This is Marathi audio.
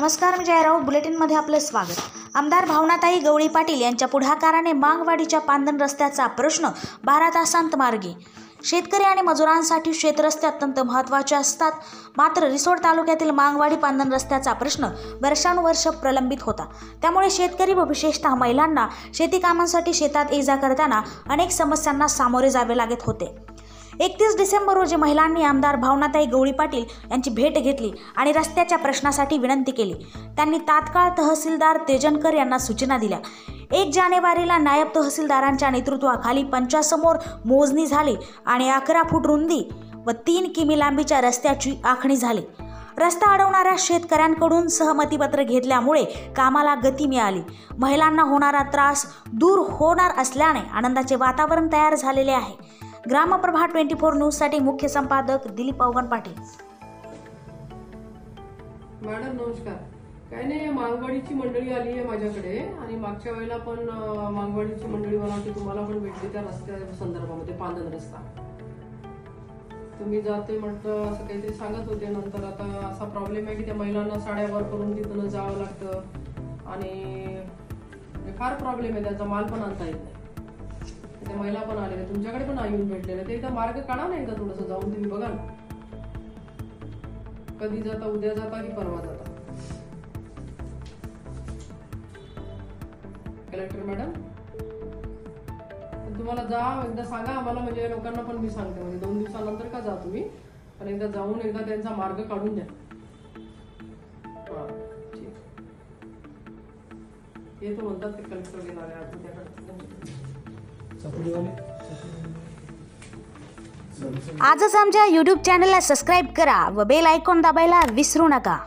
नमस्कार, मी जयराव बुलेटिनमध्ये आपले स्वागत। आमदार भावनाताई गवळी पाटील यांच्या पुढाकाराने मांगवाडीच्या पांदन रस्त्याचा प्रश्न 12 तासांत मार्गी। शेतकरी आणि मजुरांसाठी शेतरस्ते अत्यंत महत्त्वाचे असतात, मात्र रिसोड तालुक्यातील मांगवाडी पांदन रस्त्याचा प्रश्न वर्षानुवर्ष प्रलंबित होता। त्यामुळे शेतकरी व विशेषतः महिलांना शेती कामांसाठी शेतात ये-जा करताना अनेक समस्यांना सामोरे जावे लागत होते। 31 डिसेंबर रोजी महिलांनी आमदार भावनाताई गवळी पाटील यांची भेट घेतली आणि रस्त्याच्या प्रश्नासाठी विनंती केली। त्यांनी तात्काळ तहसीलदार तेजनकर यांना सूचना दिल्या। 1 जानेवारीला नायब तहसीलदारांच्या नेतृत्वाखाली पंचासमोर मोजणी झाली आणि 11 फूट रुंदी व 3 किमी लांबीच्या रस्त्याची आखणी झाली। रस्ता अडवणाऱ्या शेतकऱ्यांकडून सहमतीपत्र घेतल्यामुळे कामाला गती मिळाली। महिलांना होणारा त्रास दूर होणार असल्याने आनंदाचे वातावरण तयार झालेले आहे। ग्रामप्रभा 24 न्यूज साठी मुख्य संपादक दिलीप अवगण पाटील। मॅडम नमस्कार। काही नाही, मांगवाडीची मंडळी आली आहे माझ्याकडे आणि मागच्या वेळेला पण मांगवाडीची मंडळी मला वाटते तुम्हाला पण भेटली त्या रस्त्या संदर्भामध्ये, पांदन रस्ता तुम्ही जाते म्हटलं असं काहीतरी सांगत होते। नंतर आता असा प्रॉब्लेम आहे की त्या महिलांना साड्या वर करून तिथून जावं लागतं आणि फार प्रॉब्लेम आहे, त्यांचा माल पण आणता येत नाही। त्या महिला पण आलेल्या, तुमच्याकडे पण येऊन भेटलेल्या, ते एकदा मार्ग काढा ना, एकदा थोडंसं जाऊन तुम्ही बघा ना, कधी जाता, उद्या जाता की परवा जाता। कलेक्टर मॅडम तुम्हाला जा, एकदा सांगा आम्हाला, म्हणजे लोकांना पण मी सांगते, म्हणजे 2 दिवसानंतर का जा तुम्ही, पण एकदा जाऊन एकदा त्यांचा मार्ग काढून द्या। ठीक येतो म्हणतात ते कलेक्टर घेणार आहे आज उद्याकडे। आजच आमच्या YouTube चॅनलला सबस्क्राइब करा व बेल आयकॉन दाबायला विसरू नका।